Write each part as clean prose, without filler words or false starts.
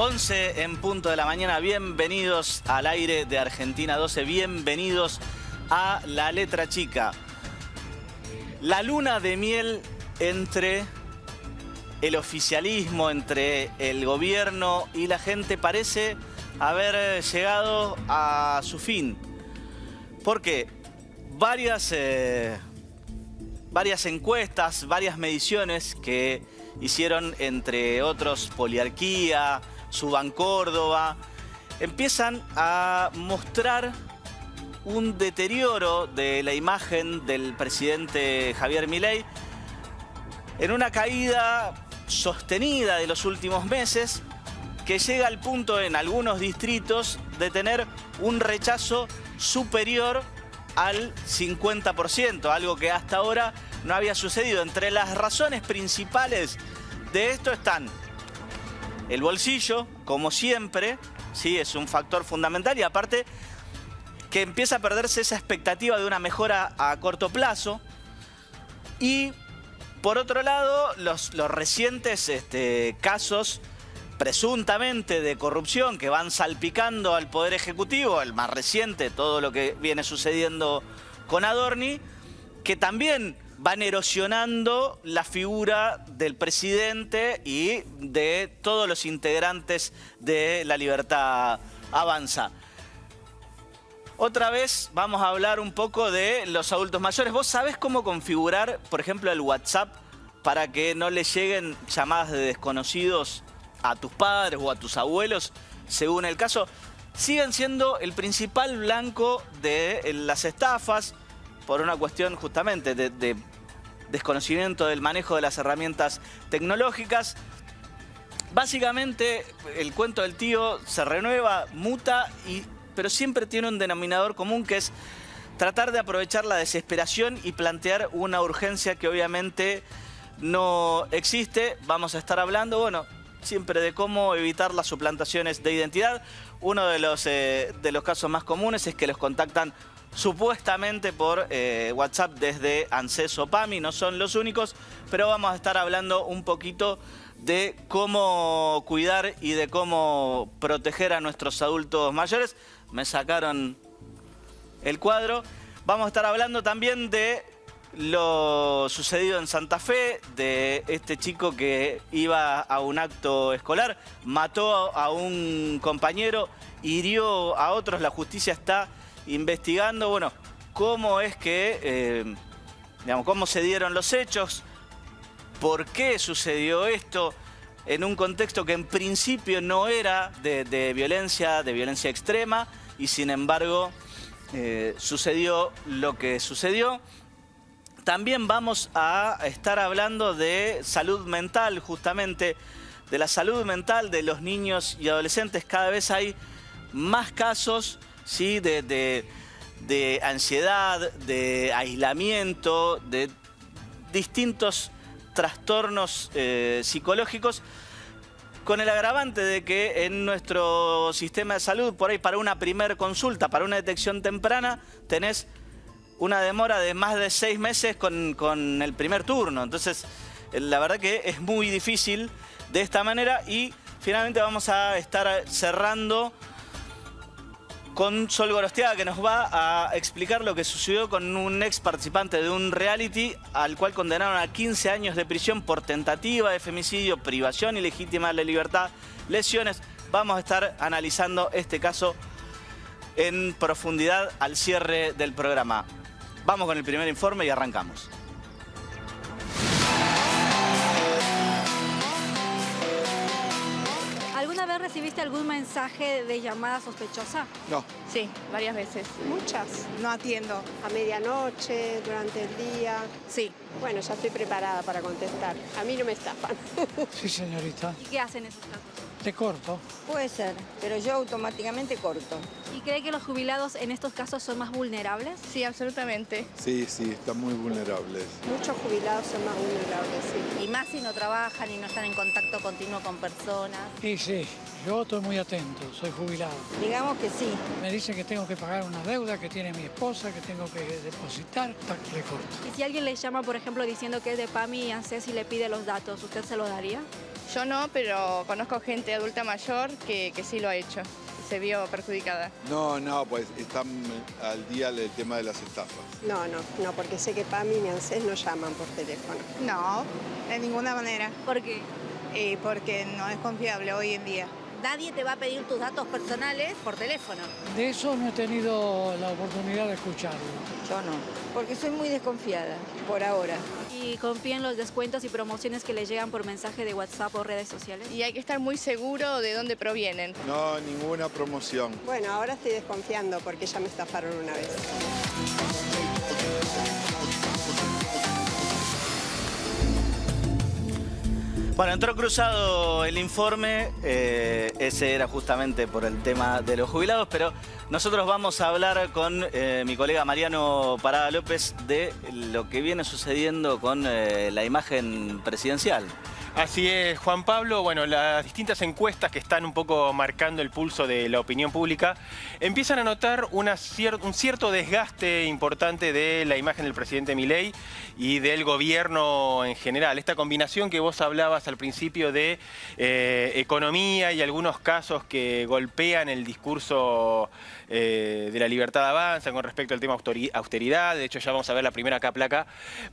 11 en punto de la mañana, bienvenidos al aire de Argentina 12, bienvenidos a La Letra Chica. La luna de miel entre el oficialismo, entre el gobierno y la gente parece haber llegado a su fin. Porque varias encuestas, varias mediciones que hicieron, entre otros, Poliarquía, Subancórdoba, empiezan a mostrar un deterioro de la imagen del presidente Javier Milei en una caída sostenida de los últimos meses que llega al punto en algunos distritos de tener un rechazo superior al 50%, algo que hasta ahora no había sucedido. Entre las razones principales de esto están el bolsillo, como siempre, sí, es un factor fundamental, y aparte que empieza a perderse esa expectativa de una mejora a corto plazo. Y por otro lado, los recientes casos presuntamente de corrupción que van salpicando al Poder Ejecutivo, el más reciente, todo lo que viene sucediendo con Adorni, que también van erosionando la figura del presidente y de todos los integrantes de La Libertad Avanza. Otra vez vamos a hablar un poco de los adultos mayores. ¿Vos sabés cómo configurar, por ejemplo, el WhatsApp para que no le lleguen llamadas de desconocidos a tus padres o a tus abuelos, según el caso? Siguen siendo el principal blanco de las estafas por una cuestión justamente de desconocimiento del manejo de las herramientas tecnológicas. Básicamente, el cuento del tío se renueva, muta, pero siempre tiene un denominador común, que es tratar de aprovechar la desesperación y plantear una urgencia que obviamente no existe. Vamos a estar hablando, bueno, siempre de cómo evitar las suplantaciones de identidad. Uno de los casos más comunes es que los contactan supuestamente por WhatsApp desde ANSES o PAMI. No son los únicos, pero vamos a estar hablando un poquito de cómo cuidar y de cómo proteger a nuestros adultos mayores. Me sacaron el cuadro. Vamos a estar hablando también de lo sucedido en Santa Fe, de este chico que iba a un acto escolar, mató a un compañero, hirió a otros. La justicia está investigando, bueno, cómo es que, cómo se dieron los hechos, por qué sucedió esto en un contexto que en principio no era de violencia extrema, y sin embargo sucedió lo que sucedió. También vamos a estar hablando de salud mental, justamente de la salud mental de los niños y adolescentes. Cada vez hay más casos, ¿sí?, de ansiedad, de aislamiento, de distintos trastornos psicológicos, con el agravante de que en nuestro sistema de salud, por ahí para una primer consulta, para una detección temprana, tenés una demora de más de 6 meses con el primer turno. Entonces, la verdad que es muy difícil de esta manera. Y finalmente vamos a estar cerrando con Sol Gorostiaga, que nos va a explicar lo que sucedió con un ex participante de un reality al cual condenaron a 15 años de prisión por tentativa de femicidio, privación ilegítima de la libertad, lesiones. Vamos a estar analizando este caso en profundidad al cierre del programa. Vamos con el primer informe y arrancamos. ¿Alguna vez recibiste algún mensaje de llamada sospechosa? No. Sí, varias veces. Muchas. No atiendo. A medianoche, durante el día. Sí. Bueno, ya estoy preparada para contestar. A mí no me estafan. Sí, señorita. ¿Y qué hacen esos casos? Te corto. Puede ser, pero yo automáticamente corto. ¿Y cree que los jubilados en estos casos son más vulnerables? Sí, absolutamente. Sí, están muy vulnerables. Muchos jubilados son más vulnerables, sí. Y más si no trabajan y no están en contacto continuo con personas. Sí, yo estoy muy atento, soy jubilado. Digamos que sí. Me dicen que tengo que pagar una deuda que tiene mi esposa, que tengo que depositar, le corto. Y si alguien le llama, por ejemplo, diciendo que es de PAMI y ANSES y le pide los datos, ¿usted se los daría? Yo no, pero conozco gente adulta mayor que sí lo ha hecho y se vio perjudicada. No, pues están al día el tema de las estafas. No, porque sé que PAMI y ANSES no llaman por teléfono. No, de ninguna manera, ¿Por qué? porque no es confiable hoy en día. Nadie te va a pedir tus datos personales por teléfono. De eso no he tenido la oportunidad de escucharlo. Yo no, porque soy muy desconfiada, por ahora. ¿Y confía en los descuentos y promociones que le llegan por mensaje de WhatsApp o redes sociales? Y hay que estar muy seguro de dónde provienen. No, ninguna promoción. Bueno, ahora estoy desconfiando porque ya me estafaron una vez. Bueno, entró cruzado el informe, ese era justamente por el tema de los jubilados, pero nosotros vamos a hablar con mi colega Mariano Parada López de lo que viene sucediendo con la imagen presidencial. Así es, Juan Pablo. Bueno, las distintas encuestas que están un poco marcando el pulso de la opinión pública empiezan a notar un cierto desgaste importante de la imagen del presidente Milei y del gobierno en general. Esta combinación que vos hablabas al principio de economía y algunos casos que golpean el discurso de la libertad avanza con respecto al tema austeridad. De hecho, ya vamos a ver la primera placa.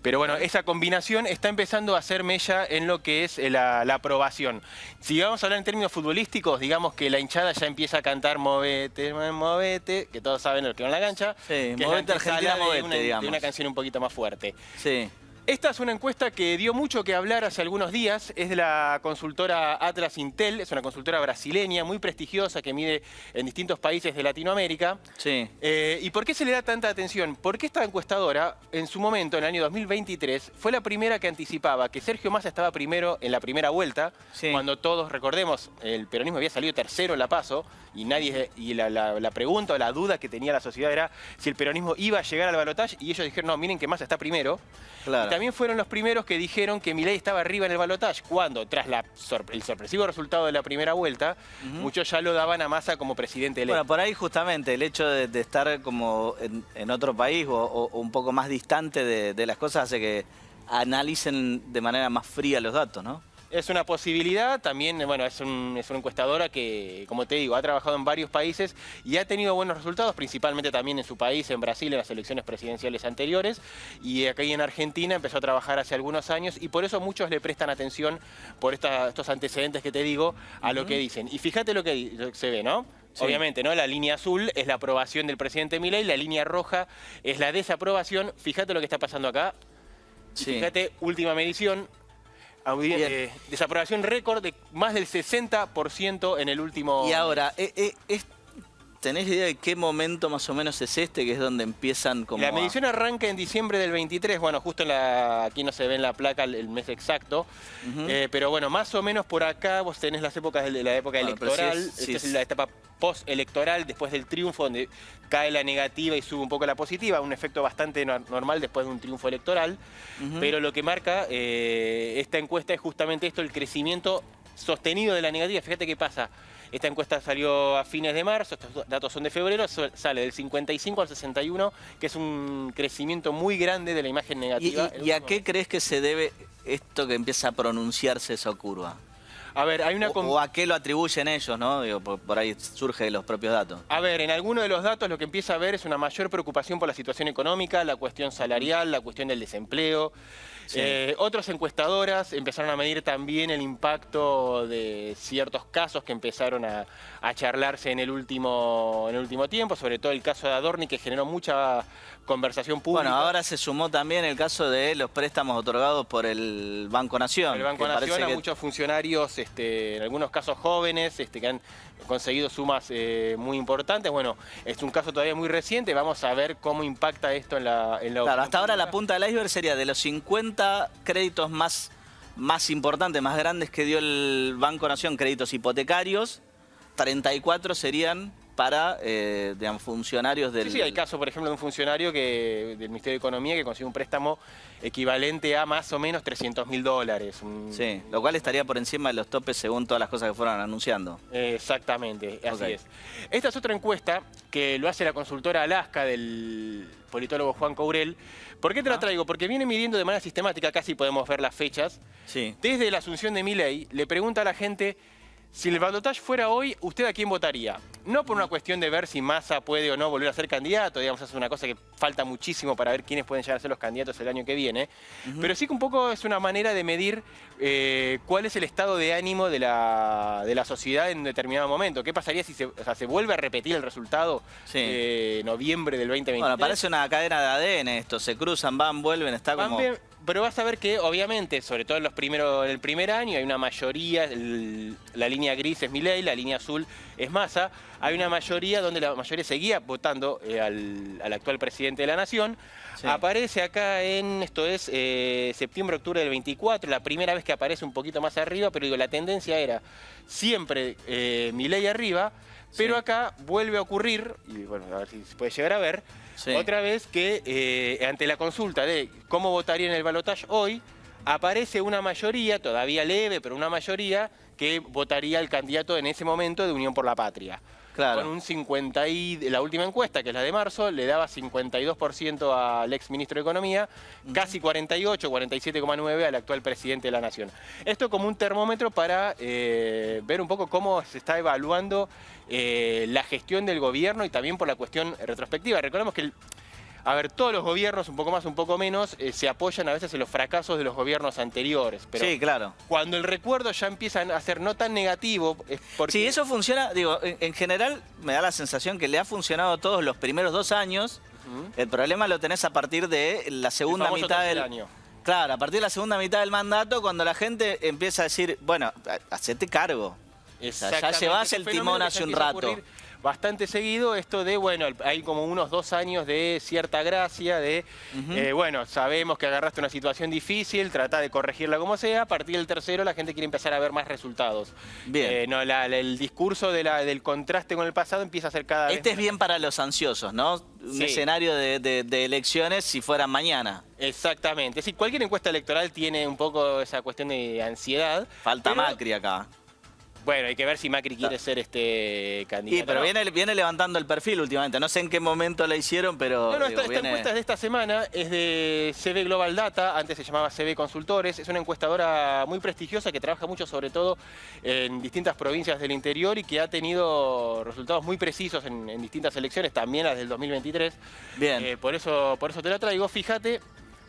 Pero bueno, esa combinación está empezando a hacer mella en lo que es la aprobación. Si vamos a hablar en términos futbolísticos, digamos que la hinchada ya empieza a cantar movete, movete, que todos saben lo que va en la cancha. Sí, que movete Argentina, movete, digamos. De una canción un poquito más fuerte. Sí. Esta es una encuesta que dio mucho que hablar hace algunos días. Es de la consultora Atlas Intel, es una consultora brasileña muy prestigiosa que mide en distintos países de Latinoamérica. Sí. ¿Y por qué se le da tanta atención? Porque esta encuestadora, en su momento, en el año 2023, fue la primera que anticipaba que Sergio Massa estaba primero en la primera vuelta, Sí. cuando todos, recordemos, el peronismo había salido tercero en la PASO, y la pregunta o la duda que tenía la sociedad era si el peronismo iba a llegar al balotaje, y ellos dijeron, no, miren que Massa está primero. Claro. Y también fueron los primeros que dijeron que Milei estaba arriba en el balotaje, cuando tras el sorpresivo resultado de la primera vuelta, muchos ya lo daban a Massa como presidente electo. Bueno, por ahí justamente el hecho de estar como en otro país o un poco más distante de las cosas hace que analicen de manera más fría los datos, ¿no? Es una posibilidad, también, bueno, es una encuestadora que, como te digo, ha trabajado en varios países y ha tenido buenos resultados, principalmente también en su país, en Brasil, en las elecciones presidenciales anteriores, y aquí en Argentina empezó a trabajar hace algunos años y por eso muchos le prestan atención por estos antecedentes que te digo a lo que dicen. Y fíjate lo que se ve, ¿no? Sí. Obviamente, ¿no? La línea azul es la aprobación del presidente Milei, la línea roja es la desaprobación. Fíjate lo que está pasando acá. Sí. Fíjate, última medición. Desaprobación récord de más del 60% en el último... Y ahora, ¿tenés idea de qué momento más o menos es este, que es donde empiezan como La medición arranca en diciembre del 23, bueno, justo aquí no se ve en la placa el mes exacto, pero bueno, más o menos por acá vos tenés las épocas de la época electoral, esta es la etapa postelectoral, después del triunfo, donde cae la negativa y sube un poco la positiva, un efecto bastante normal después de un triunfo electoral, pero lo que marca esta encuesta es justamente esto, el crecimiento sostenido de la negativa. Fíjate qué pasa. Esta encuesta salió a fines de marzo, estos datos son de febrero, sale del 55 al 61, que es un crecimiento muy grande de la imagen negativa. ¿Y a qué crees que se debe esto que empieza a pronunciarse esa curva? A ver, hay una... ¿O a qué lo atribuyen ellos, no? Digo, por ahí surge de los propios datos. A ver, en algunos de los datos lo que empieza a ver es una mayor preocupación por la situación económica, la cuestión salarial, la cuestión del desempleo. Sí. Otras encuestadoras empezaron a medir también el impacto de ciertos casos que empezaron a charlarse en el último tiempo, sobre todo el caso de Adorni, que generó mucha conversación pública. Bueno, ahora se sumó también el caso de los préstamos otorgados por el Banco Nación. El Banco Nación a muchos funcionarios, en algunos casos jóvenes, que han conseguido sumas muy importantes. Bueno, es un caso todavía muy reciente, vamos a ver cómo impacta esto en la Claro, hasta ahora la punta del iceberg sería de los 50 créditos más importantes, más grandes que dio el Banco Nación, créditos hipotecarios, 34 serían para digamos, funcionarios del... Sí, hay caso, por ejemplo, de un funcionario del Ministerio de Economía que consiguió un préstamo equivalente a más o menos $300.000. Sí, lo cual estaría por encima de los topes según todas las cosas que fueron anunciando. Exactamente, así es. Esta es otra encuesta que lo hace la consultora Alaska del politólogo Juan Courel. ¿Por qué te la traigo? Porque viene midiendo de manera sistemática, casi podemos ver las fechas. Sí. Desde la asunción de Milei, le pregunta a la gente, si el balotaje fuera hoy, ¿usted a quién votaría? No por una cuestión de ver si Massa puede o no volver a ser candidato, digamos, es una cosa que falta muchísimo para ver quiénes pueden llegar a ser los candidatos el año que viene, pero sí que un poco es una manera de medir cuál es el estado de ánimo de la sociedad en un determinado momento. ¿Qué pasaría si se vuelve a repetir el resultado de noviembre del 2023? Bueno, parece una cadena de ADN esto, se cruzan, van, vuelven, está como... Pero vas a ver que, obviamente, sobre todo en el primer año, hay una mayoría, la línea gris es Milei, la línea azul es Massa, hay una mayoría donde la mayoría seguía votando al actual presidente de la Nación. Sí. Aparece acá esto es septiembre, octubre del 24, la primera vez que aparece un poquito más arriba, pero digo, la tendencia era siempre Milei arriba, pero acá vuelve a ocurrir, y bueno, a ver si se puede llegar a ver, otra vez que ante la consulta de cómo votaría en el balotaje hoy, aparece una mayoría, todavía leve, pero una mayoría que votaría al candidato en ese momento de Unión por la Patria. Claro. Con un 50 la última encuesta, que es la de marzo, le daba 52% al ex ministro de Economía, casi 48, 47,9 al actual presidente de la Nación. Esto como un termómetro para ver un poco cómo se está evaluando la gestión del gobierno y también por la cuestión retrospectiva. Recordemos que todos los gobiernos, un poco más, un poco menos, se apoyan a veces en los fracasos de los gobiernos anteriores. Pero sí, claro. Cuando el recuerdo ya empieza a ser no tan negativo, es porque... Sí, eso funciona, digo, en general me da la sensación que le ha funcionado a todos los primeros 2 años. El problema lo tenés a partir de la segunda mitad del año. Claro, a partir de la segunda mitad del mandato, cuando la gente empieza a decir, bueno, hacete cargo. O sea, ya llevás el timón hace un rato. Bastante seguido esto de, bueno, hay como unos 2 años de cierta gracia, de, bueno, sabemos que agarraste una situación difícil, trata de corregirla como sea, a partir del tercero la gente quiere empezar a ver más resultados. Bien. El discurso del contraste con el pasado empieza a ser cada vez... Este es bien para los ansiosos, ¿no? Un escenario de elecciones si fueran mañana. Exactamente. Sí, cualquier encuesta electoral tiene un poco esa cuestión de ansiedad. Falta Macri acá. Bueno, hay que ver si Macri quiere ser candidato. Sí, pero viene levantando el perfil últimamente. No sé en qué momento la hicieron, pero... No, esta encuesta es de esta semana, es de CB Global Data, antes se llamaba CB Consultores. Es una encuestadora muy prestigiosa que trabaja mucho, sobre todo, en distintas provincias del interior y que ha tenido resultados muy precisos en distintas elecciones, también las del 2023. Bien. Por eso te la traigo. Fíjate.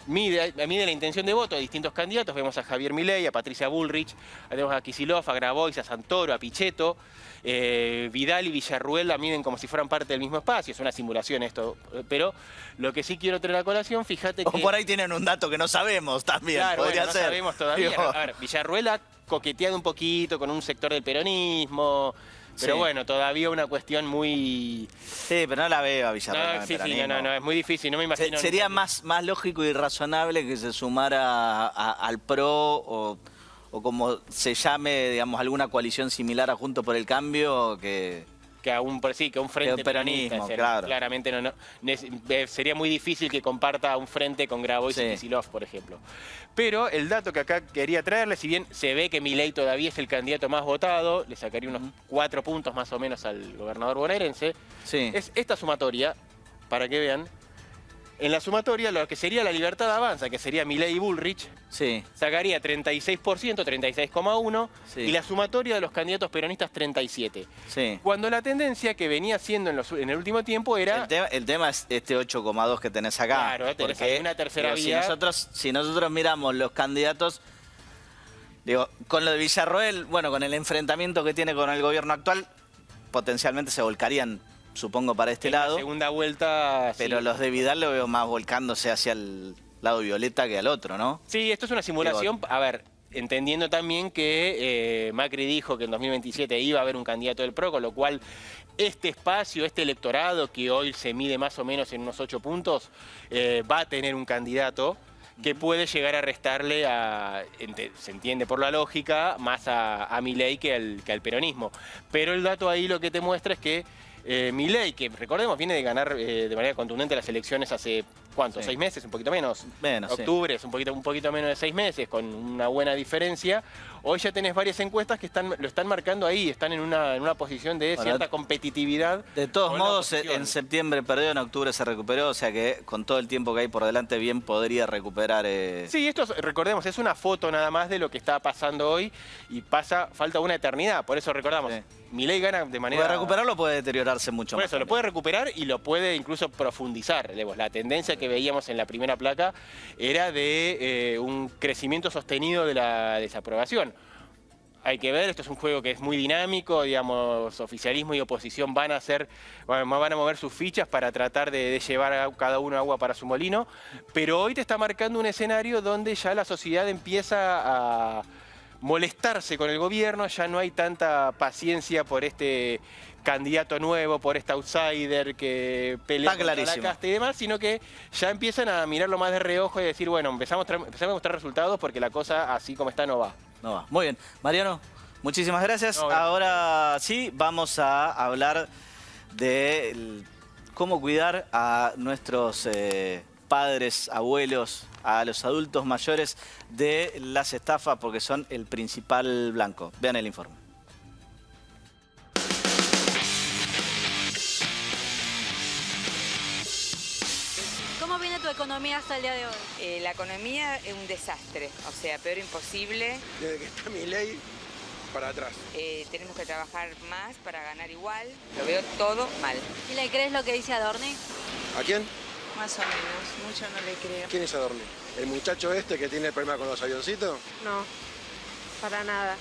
Mide la intención de voto de distintos candidatos. Vemos a Javier Milei, a Patricia Bullrich, tenemos a Kicillof, a Grabois, a Santoro, a Pichetto. Vidal y Villarruel la miden como si fueran parte del mismo espacio. Es una simulación esto. Pero lo que sí quiero traer a colación, fíjate que... O por ahí tienen un dato que no sabemos también. Claro, podría no ser. sabemos todavía. A ver, Villarruel ha coqueteado un poquito con un sector del peronismo... Pero bueno, todavía una cuestión muy... Sí, pero no la veo a Villarruel. No, es muy difícil, no me imagino... Sería más lógico y razonable que se sumara al PRO o como se llame, digamos, alguna coalición similar a Juntos por el Cambio que a un frente peronismo, claro. Claramente sería muy difícil que comparta un frente con Grabois y Kicillof, por ejemplo. Pero el dato que acá quería traerle, si bien se ve que Milei todavía es el candidato más votado, le sacaría unos 4 puntos más o menos al gobernador bonaerense, es esta sumatoria, para que vean. En la sumatoria, lo que sería la Libertad Avanza, que sería Milei y Bullrich, sacaría 36%, 36,1%, y la sumatoria de los candidatos peronistas 37%. Cuando la tendencia que venía siendo en el último tiempo era... El tema es este 8,2 que tenés acá. Claro, porque una tercera vía... Si nosotros miramos los candidatos, digo, con lo de Villarroel, bueno, con el enfrentamiento que tiene con el gobierno actual, potencialmente se volcarían, supongo, para este lado. La segunda vuelta... Pero los de Vidal lo veo más volcándose hacia el lado violeta que al otro, ¿no? Sí, esto es una simulación. A ver, entendiendo también que Macri dijo que en 2027 iba a haber un candidato del PRO, con lo cual este espacio, este electorado que hoy se mide más o menos en unos 8 puntos, va a tener un candidato que puede llegar a restarle, se entiende por la lógica, más a Milei que al peronismo. Pero el dato ahí lo que te muestra es que Milei, que recordemos viene de ganar de manera contundente las elecciones hace, ¿cuánto? Sí. 6 meses, un poquito menos. Menos, sí. Octubre es un poquito menos de 6 meses, con una buena diferencia. Hoy ya tenés varias encuestas que lo están marcando ahí, están en una posición de cierta competitividad. De todos con la modos, oposición. en septiembre perdió, en octubre se recuperó, o sea que con todo el tiempo que hay por delante bien podría recuperar... Sí, esto, recordemos, es una foto nada más de lo que está pasando hoy y falta una eternidad, por eso recordamos. Sí. Milei gana de manera... Puede recuperarlo, puede deteriorarse mucho Por más. eso, lo puede recuperar y lo puede incluso profundizar. La tendencia que veíamos en la primera placa era de un crecimiento sostenido de la desaprobación. Hay que ver, esto es un juego que es muy dinámico, digamos, oficialismo y oposición van a mover sus fichas para tratar de llevar a cada uno agua para su molino, pero hoy te está marcando un escenario donde ya la sociedad empieza a molestarse con el gobierno, ya no hay tanta paciencia por este candidato nuevo, por este outsider que pelea contra la casta y demás, sino que ya empiezan a mirarlo más de reojo y decir, bueno, empezamos a mostrar resultados porque la cosa así como está no va. No va. Muy bien. Mariano, muchísimas gracias. No, gracias. Ahora sí, vamos a hablar de cómo cuidar a nuestros padres, abuelos, a los adultos mayores de las estafas, porque son el principal blanco. Vean el informe. ¿Cómo viene tu economía hasta el día de hoy? La economía es un desastre, o sea, peor imposible. Desde que está Milei, para atrás. Tenemos que trabajar más para ganar igual. Lo veo todo mal. ¿Y le crees lo que dice Adorni? ¿A quién? Más o menos, mucho no le creo. ¿Quién es Adorni? ¿El muchacho este que tiene el problema con los avioncitos? No, para nada.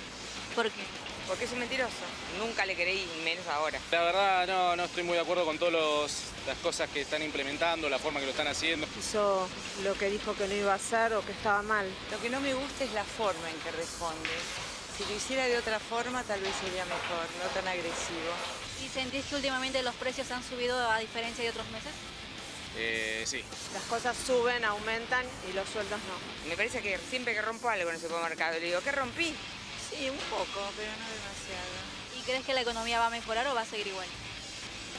¿Por qué? Porque es un mentiroso. Nunca le creí, menos ahora. La verdad no estoy muy de acuerdo con todas las cosas que están implementando, la forma que lo están haciendo. Hizo lo que dijo que no iba a hacer o que estaba mal. Lo que no me gusta es la forma en que responde. Si lo hiciera de otra forma, tal vez sería mejor, no tan agresivo. ¿Y sentís que últimamente los precios han subido a diferencia de otros meses? Sí. Las cosas suben, aumentan y los sueldos no. Me parece que siempre que rompo algo en el supermercado, le digo, ¿qué rompí? Sí, un poco, pero no demasiado. ¿Y crees que la economía va a mejorar o va a seguir igual?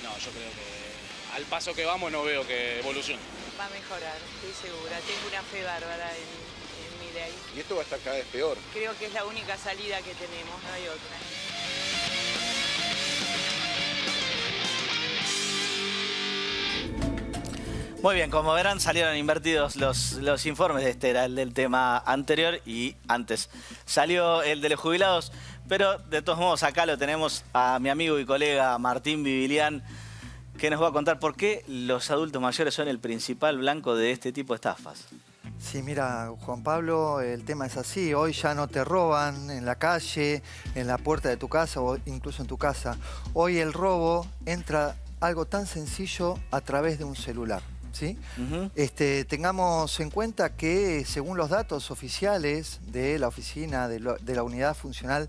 No, yo creo que al paso que vamos no veo que evolucione. Va a mejorar, estoy segura. Tengo una fe bárbara en Milei. Y esto va a estar cada vez peor. Creo que es la única salida que tenemos, no hay otra. Muy bien, como verán, salieron invertidos los informes. Este era el del tema anterior y antes salió el de los jubilados. Pero de todos modos, acá lo tenemos a mi amigo y colega Martín Bibilián, que nos va a contar por qué los adultos mayores son el principal blanco de este tipo de estafas. Sí, mira, Juan Pablo, el tema es así. Hoy ya no te roban en la calle, en la puerta de tu casa o incluso en tu casa. Hoy el robo entra algo tan sencillo a través de un celular. ¿Sí? Tengamos en cuenta que según los datos oficiales de la oficina de la unidad funcional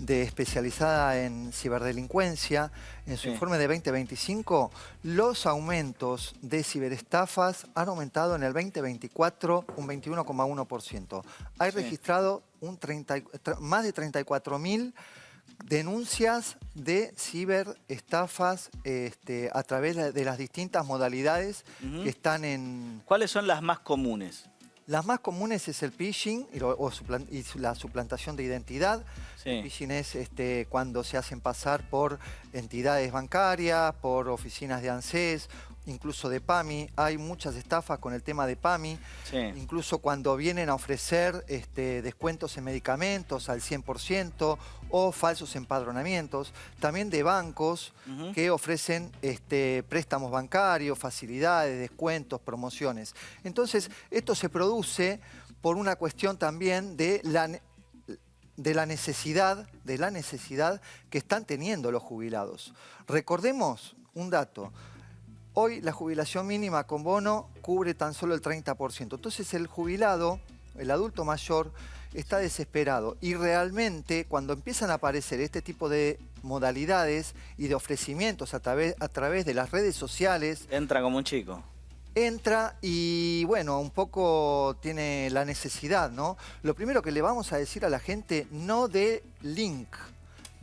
especializada en ciberdelincuencia, en su informe de 2025, los aumentos de ciberestafas han aumentado en el 2024 un 21,1%. Hay registrado más de 34.000 denuncias de ciberestafas a través de las distintas modalidades que están en... ¿Cuáles son las más comunes? Las más comunes es el phishing y la suplantación de identidad. Sí. El phishing es cuando se hacen pasar por entidades bancarias, por oficinas de ANSES, incluso de PAMI. Hay muchas estafas con el tema de PAMI. Sí. Incluso cuando vienen a ofrecer descuentos en medicamentos al 100% o falsos empadronamientos. También de bancos que ofrecen préstamos bancarios, facilidades, descuentos, promociones. Entonces, esto se produce por una cuestión también de la necesidad que están teniendo los jubilados. Recordemos un dato. Hoy la jubilación mínima con bono cubre tan solo el 30%. Entonces el jubilado, el adulto mayor, está desesperado. Y realmente cuando empiezan a aparecer este tipo de modalidades y de ofrecimientos a través de las redes sociales... Entra como un chico. Entra y, bueno, un poco tiene la necesidad, ¿no? Lo primero que le vamos a decir a la gente, no dé link.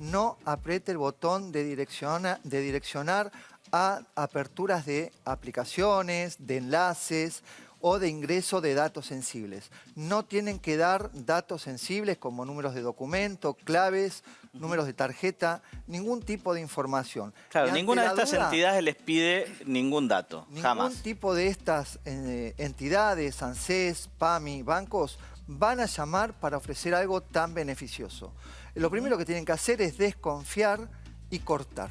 no apriete el botón de direccionar a aperturas de aplicaciones, de enlaces o de ingreso de datos sensibles. No tienen que dar datos sensibles como números de documento, claves, números de tarjeta, ningún tipo de información. Claro, ninguna de estas entidades les pide ningún dato, jamás. Ningún tipo de estas entidades, ANSES, PAMI, bancos, van a llamar para ofrecer algo tan beneficioso. Lo primero que tienen que hacer es desconfiar y cortar.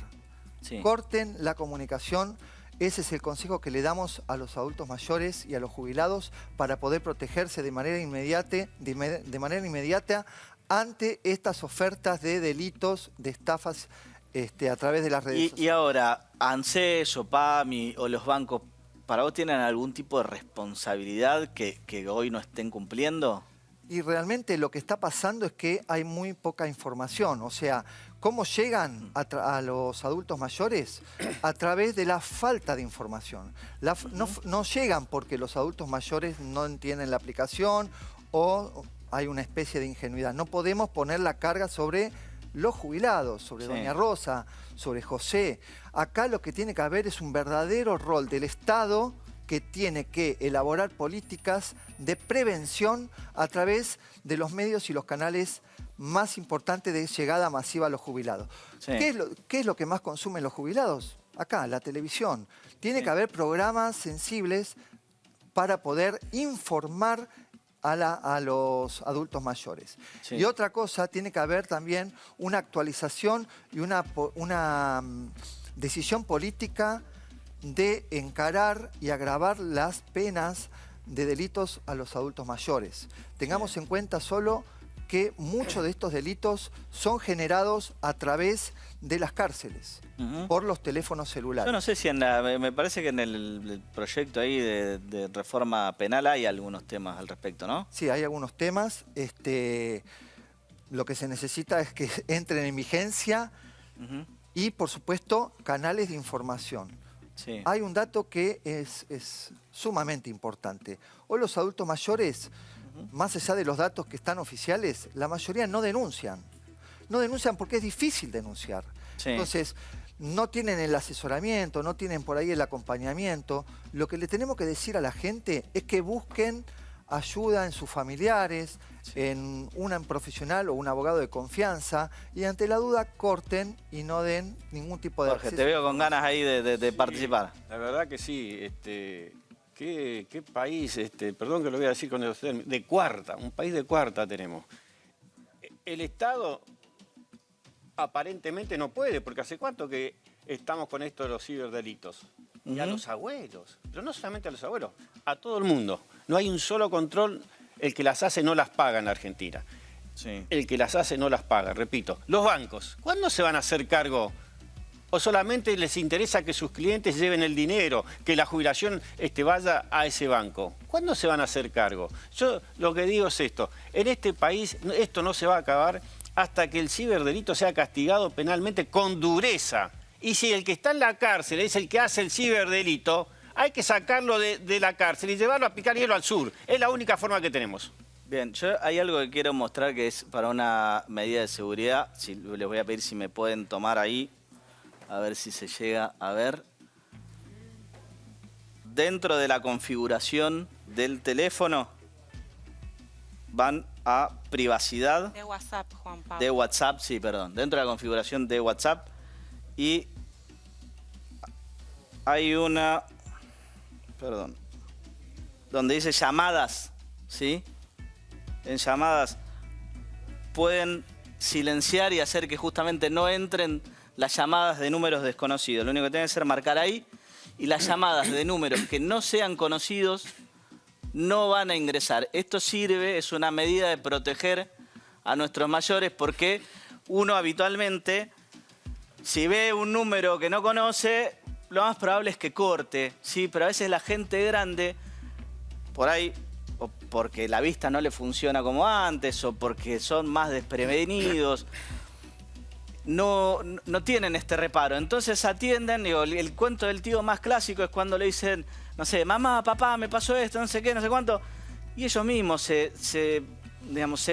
Sí. Corten la comunicación. Ese es el consejo que le damos a los adultos mayores y a los jubilados para poder protegerse de manera inmediata ante estas ofertas de delitos, de estafas a través de las redes sociales. Y ahora, ANSES o PAMI o los bancos, ¿para vos tienen algún tipo de responsabilidad que hoy no estén cumpliendo? Y realmente lo que está pasando es que hay muy poca información. O sea, ¿cómo llegan a los adultos mayores? A través de la falta de información. No llegan porque los adultos mayores no entienden la aplicación o hay una especie de ingenuidad. No podemos poner la carga sobre los jubilados, sobre doña Rosa, sobre José. Acá lo que tiene que haber es un verdadero rol del Estado que tiene que elaborar políticas de prevención a través de los medios y los canales más importantes de llegada masiva a los jubilados. Sí. ¿Qué es lo que más consumen los jubilados? Acá, la televisión. Tiene que haber programas sensibles para poder informar a los adultos mayores. Sí. Y otra cosa, tiene que haber también una actualización y una decisión política de encarar y agravar las penas de delitos a los adultos mayores. Tengamos en cuenta solo que muchos de estos delitos son generados a través de las cárceles, por los teléfonos celulares. Yo no sé si me parece que en el proyecto ahí de reforma penal hay algunos temas al respecto, ¿no? Sí, hay algunos temas. Lo que se necesita es que entren en vigencia y, por supuesto, canales de información. Sí. Hay un dato que es sumamente importante. Hoy los adultos mayores, más allá de los datos que están oficiales, la mayoría no denuncian. No denuncian porque es difícil denunciar. Sí. Entonces, no tienen el asesoramiento, no tienen por ahí el acompañamiento. Lo que le tenemos que decir a la gente es que busquen ayuda en sus familiares, en un profesional o un abogado de confianza, y ante la duda corten y no den ningún tipo de Jorge, acceso. te veo con ganas ahí de participar. La verdad que sí. ¿Qué país, perdón que lo voy a decir con el de cuarta, un país de cuarta tenemos? El Estado aparentemente no puede, porque ¿hace cuánto que estamos con esto de los ciberdelitos? Y a los abuelos, pero no solamente a los abuelos, a todo el mundo. No hay un solo control, el que las hace no las paga en la Argentina. Sí. El que las hace no las paga, repito. Los bancos, ¿cuándo se van a hacer cargo? ¿O solamente les interesa que sus clientes lleven el dinero, que la jubilación vaya a ese banco? ¿Cuándo se van a hacer cargo? Yo lo que digo es esto, en este país esto no se va a acabar hasta que el ciberdelito sea castigado penalmente con dureza. Y si el que está en la cárcel es el que hace el ciberdelito, hay que sacarlo de la cárcel y llevarlo a picar hielo al sur. Es la única forma que tenemos. Bien, hay algo que quiero mostrar que es para una medida de seguridad. Les voy a pedir si me pueden tomar ahí, a ver si se llega a ver. Dentro de la configuración del teléfono van a privacidad. De WhatsApp, Juan Pablo. De WhatsApp, sí, perdón. Dentro de la configuración de WhatsApp. Y hay una, donde dice llamadas, ¿sí? En llamadas pueden silenciar y hacer que justamente no entren las llamadas de números desconocidos. Lo único que tienen que hacer es marcar ahí, y las llamadas de números que no sean conocidos no van a ingresar. Esto sirve, es una medida de proteger a nuestros mayores, porque uno habitualmente, si ve un número que no conoce, lo más probable es que corte, ¿sí? Pero a veces la gente grande, por ahí, o porque la vista no le funciona como antes, o porque son más desprevenidos, no tienen este reparo. Entonces atienden, digo, el cuento del tío más clásico es cuando le dicen, no sé, mamá, papá, me pasó esto, no sé qué, no sé cuánto, y ellos mismos se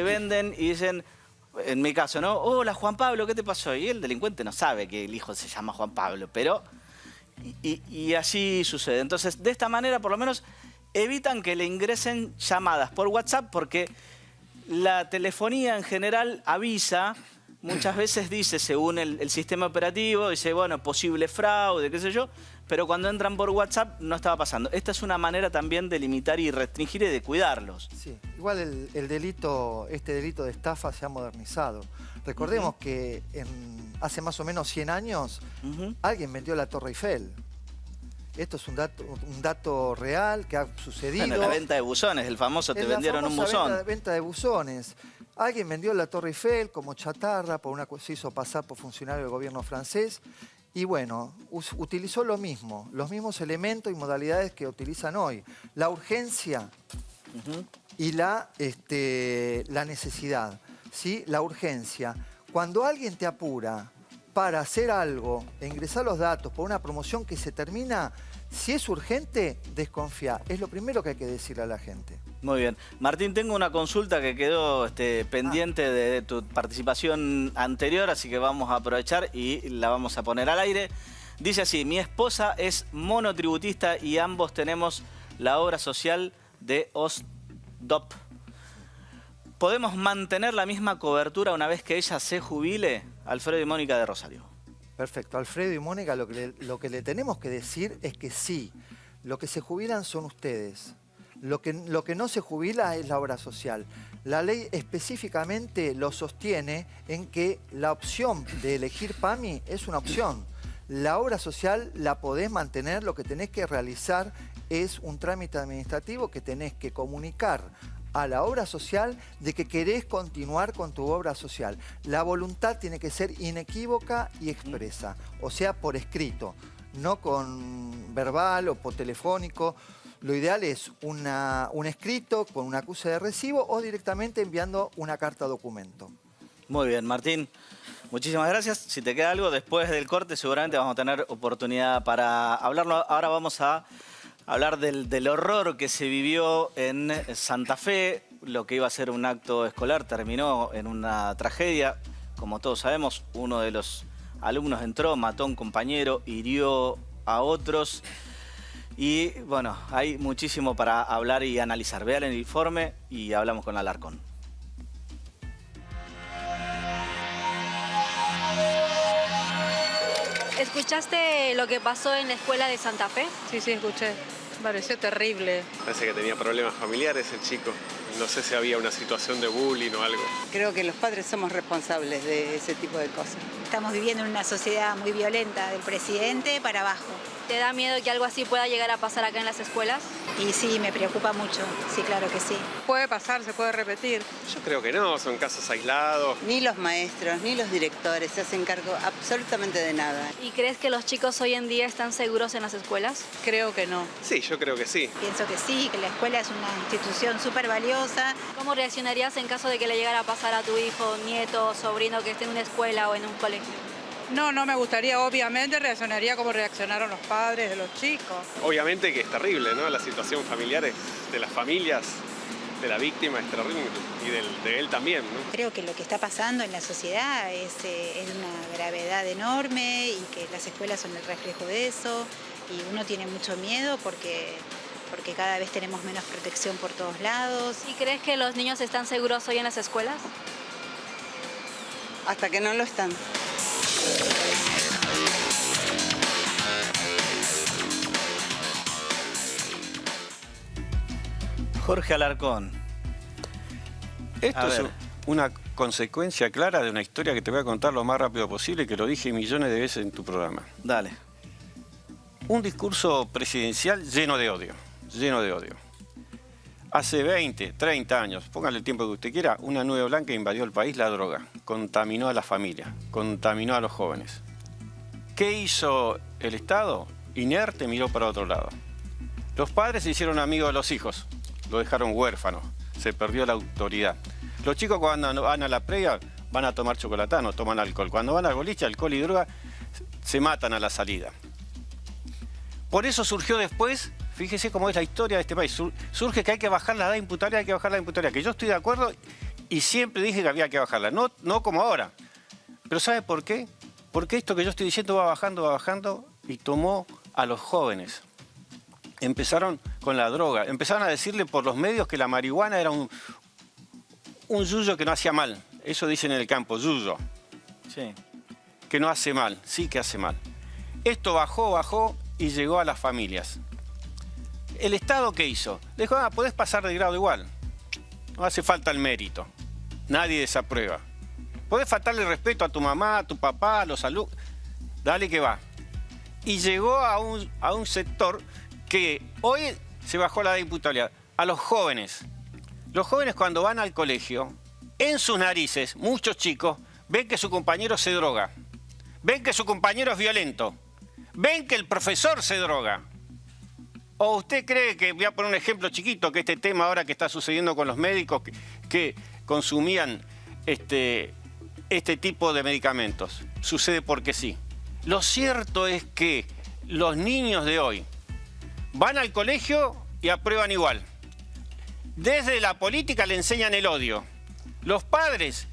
venden y dicen, en mi caso, ¿no? Hola, Juan Pablo, ¿qué te pasó? Y el delincuente no sabe que el hijo se llama Juan Pablo, pero... Y así sucede. Entonces, de esta manera, por lo menos, evitan que le ingresen llamadas por WhatsApp, porque la telefonía en general avisa, muchas veces dice, según el sistema operativo, dice, bueno, posible fraude, qué sé yo, pero cuando entran por WhatsApp no estaba pasando. Esta es una manera también de limitar y restringir y de cuidarlos. Sí, igual este delito de estafa se ha modernizado. Recordemos que hace más o menos 100 años alguien vendió la Torre Eiffel. Esto es un dato real que ha sucedido. Bueno, la venta de buzones, el famoso te vendieron un buzón. Venta de buzones. Alguien vendió la Torre Eiffel como chatarra, se hizo pasar por funcionario del gobierno francés. Y bueno, utilizó los mismos elementos y modalidades que utilizan hoy. La urgencia y la necesidad. ¿Sí? La urgencia. Cuando alguien te apura para hacer algo e ingresar los datos por una promoción que se termina, si es urgente, desconfía. Es lo primero que hay que decirle a la gente. Muy bien. Martín, tengo una consulta que quedó pendiente de tu participación anterior, así que vamos a aprovechar y la vamos a poner al aire. Dice así: mi esposa es monotributista y ambos tenemos la obra social de OSDOP. ¿Podemos mantener la misma cobertura una vez que ella se jubile? Alfredo y Mónica de Rosario. Perfecto. Alfredo y Mónica, lo que le tenemos que decir es que sí. Lo que se jubilan son ustedes. Lo que no se jubila es la obra social. La ley específicamente lo sostiene en que la opción de elegir PAMI es una opción. La obra social la podés mantener, lo que tenés que realizar es un trámite administrativo que tenés que comunicar a la obra social de que querés continuar con tu obra social. La voluntad tiene que ser inequívoca y expresa, o sea, por escrito, no con verbal o por telefónico. Lo ideal es un escrito con un acuse de recibo o directamente enviando una carta documento. Muy bien, Martín. Muchísimas gracias. Si te queda algo después del corte, seguramente vamos a tener oportunidad para hablarlo. Ahora vamos a hablar del horror que se vivió en Santa Fe. Lo que iba a ser un acto escolar terminó en una tragedia. Como todos sabemos, uno de los alumnos entró, mató a un compañero, hirió a otros. Y bueno, hay muchísimo para hablar y analizar. Vean el informe y hablamos con Alarcón. ¿Escuchaste lo que pasó en la escuela de Santa Fe? Sí, escuché. Pareció terrible. Parece que tenía problemas familiares el chico. No sé si había una situación de bullying o algo. Creo que los padres somos responsables de ese tipo de cosas. Estamos viviendo en una sociedad muy violenta, del presidente para abajo. ¿Te da miedo que algo así pueda llegar a pasar acá en las escuelas? Y sí, me preocupa mucho. Sí, claro que sí. Puede pasar, se puede repetir. Yo creo que no, son casos aislados. Ni los maestros, ni los directores se hacen cargo absolutamente de nada. ¿Y crees que los chicos hoy en día están seguros en las escuelas? Creo que no. Sí, yo creo que sí. Pienso que sí, que la escuela es una institución súper valiosa. ¿Cómo reaccionarías en caso de que le llegara a pasar a tu hijo, nieto, sobrino que esté en una escuela o en un colegio? No me gustaría, obviamente reaccionaría como reaccionaron los padres de los chicos. Obviamente que es terrible, ¿no? La situación familiar de las familias, de la víctima es terrible y de él también, ¿no? Creo que lo que está pasando en la sociedad es una gravedad enorme y que las escuelas son el reflejo de eso. Y uno tiene mucho miedo porque cada vez tenemos menos protección por todos lados. ¿Y crees que los niños están seguros hoy en las escuelas? Hasta que no lo están. Jorge Alarcón. Esto es una consecuencia clara de una historia que te voy a contar lo más rápido posible, que lo dije millones de veces en tu programa. Dale. Un discurso presidencial lleno de odio, lleno de odio. Hace 20, 30 años, póngale el tiempo que usted quiera, una nube blanca invadió el país, la droga. Contaminó a la familia, contaminó a los jóvenes. ¿Qué hizo el Estado? Inerte, miró para otro lado. Los padres se hicieron amigos de los hijos, lo dejaron huérfano, se perdió la autoridad. Los chicos cuando van a la previa van a tomar chocolatano, toman alcohol. Cuando van al boliche, alcohol y droga, se matan a la salida. Por eso surgió después, fíjese cómo es la historia de este país, surge que hay que bajar la edad imputable, que yo estoy de acuerdo Y siempre dije que había que bajarla, no como ahora. Pero ¿sabe por qué? Porque esto que yo estoy diciendo va bajando y tomó a los jóvenes. Empezaron con la droga, empezaron a decirle por los medios que la marihuana era un yuyo que no hacía mal. Eso dicen en el campo, yuyo. Sí. Que no hace mal, sí que hace mal. Esto bajó y llegó a las familias. ¿El Estado qué hizo? Le dijo, podés pasar de grado igual. No hace falta el mérito. Nadie desaprueba. Podés faltarle respeto a tu mamá, a tu papá, a los alumnos. Dale que va. Y llegó a un sector que hoy se bajó la imputabilidad. A los jóvenes. Los jóvenes cuando van al colegio, en sus narices, muchos chicos, ven que su compañero se droga. Ven que su compañero es violento. Ven que el profesor se droga. ¿O usted cree que, voy a poner un ejemplo chiquito, que este tema ahora que está sucediendo con los médicos que consumían este tipo de medicamentos? Sucede porque sí. Lo cierto es que los niños de hoy van al colegio y aprueban igual. Desde la política le enseñan el odio. Los padres,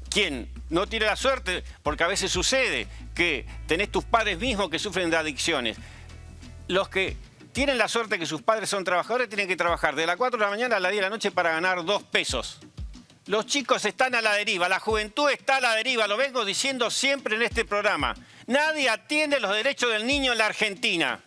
quien no tiene la suerte, porque a veces sucede que tenés tus padres mismos que sufren de adicciones. Los que tienen la suerte que sus padres son trabajadores tienen que trabajar de las 4 de la mañana a las 10 de la noche para ganar 2 pesos. Los chicos están a la deriva, la juventud está a la deriva, lo vengo diciendo siempre en este programa. Nadie atiende los derechos del niño en la Argentina.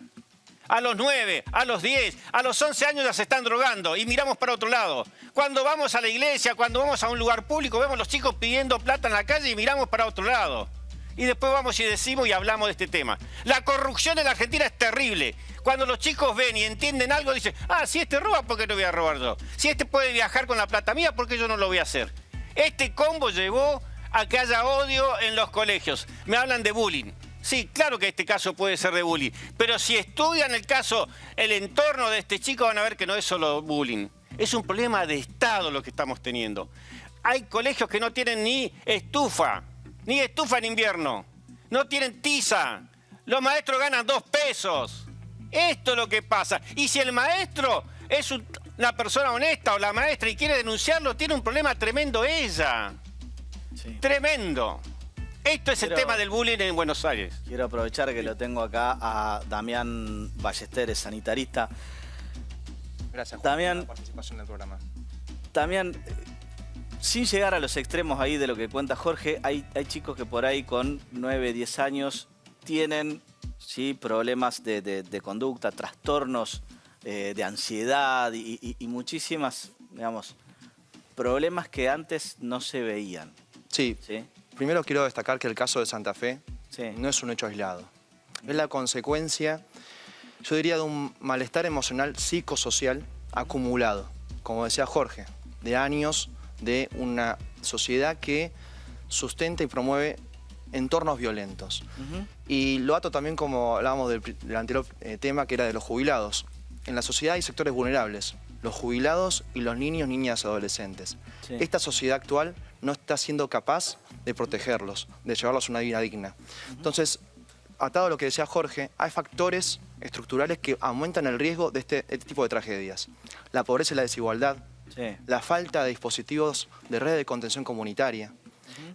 A los 9, a los 10, a los 11 años ya se están drogando y miramos para otro lado. Cuando vamos a la iglesia, cuando vamos a un lugar público, vemos a los chicos pidiendo plata en la calle y miramos para otro lado. Y después vamos y decimos y hablamos de este tema. La corrupción en la Argentina es terrible. Cuando los chicos ven y entienden algo, dicen, si este roba, ¿por qué no voy a robar yo? Si este puede viajar con la plata mía, ¿por qué yo no lo voy a hacer? Este combo llevó a que haya odio en los colegios. Me hablan de bullying. Sí, claro que este caso puede ser de bullying. Pero si estudian el caso, el entorno de este chico, van a ver que no es solo bullying. Es un problema de Estado lo que estamos teniendo. Hay colegios que no tienen ni estufa en invierno. No tienen tiza. Los maestros ganan 2 pesos. Esto es lo que pasa. Y si el maestro es una persona honesta o la maestra y quiere denunciarlo, tiene un problema tremendo ella. Sí. Tremendo. Esto es el tema del bullying en Buenos Aires. Quiero aprovechar que lo tengo acá a Damián Ballesteres, sanitarista. Gracias, Juan, Damián, por la participación del programa. Damián, sin llegar a los extremos ahí de lo que cuenta Jorge, hay chicos que por ahí con 9, 10 años tienen problemas de conducta, trastornos de ansiedad y muchísimas, digamos, problemas que antes no se veían. Sí. Primero quiero destacar que el caso de Santa Fe no es un hecho aislado. Es la consecuencia, yo diría, de un malestar emocional psicosocial acumulado, como decía Jorge, de años de una sociedad que sustenta y promueve entornos violentos. Y lo ato también, como hablábamos del anterior tema, que era de los jubilados. En la sociedad hay sectores vulnerables, los jubilados y los niños, niñas y adolescentes. Esta sociedad actual no está siendo capaz de protegerlos, de llevarlos a una vida digna. Entonces, atado a lo que decía Jorge, hay factores estructurales que aumentan el riesgo de este tipo de tragedias. La pobreza y la desigualdad, la falta de dispositivos de red de contención comunitaria,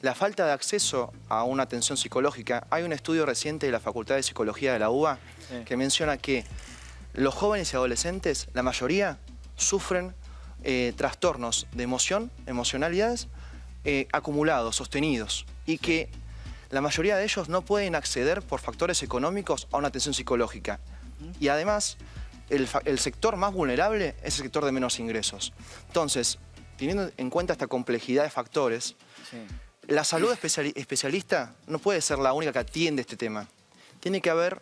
la falta de acceso a una atención psicológica. Hay un estudio reciente de la Facultad de Psicología de la UBA que menciona que los jóvenes y adolescentes, la mayoría, sufren trastornos de emocionalidades acumulados, sostenidos, y que la mayoría de ellos no pueden acceder por factores económicos a una atención psicológica. Y además, el sector más vulnerable es el sector de menos ingresos. Entonces, teniendo en cuenta esta complejidad de factores, la salud especialista no puede ser la única que atiende este tema. Tiene que haber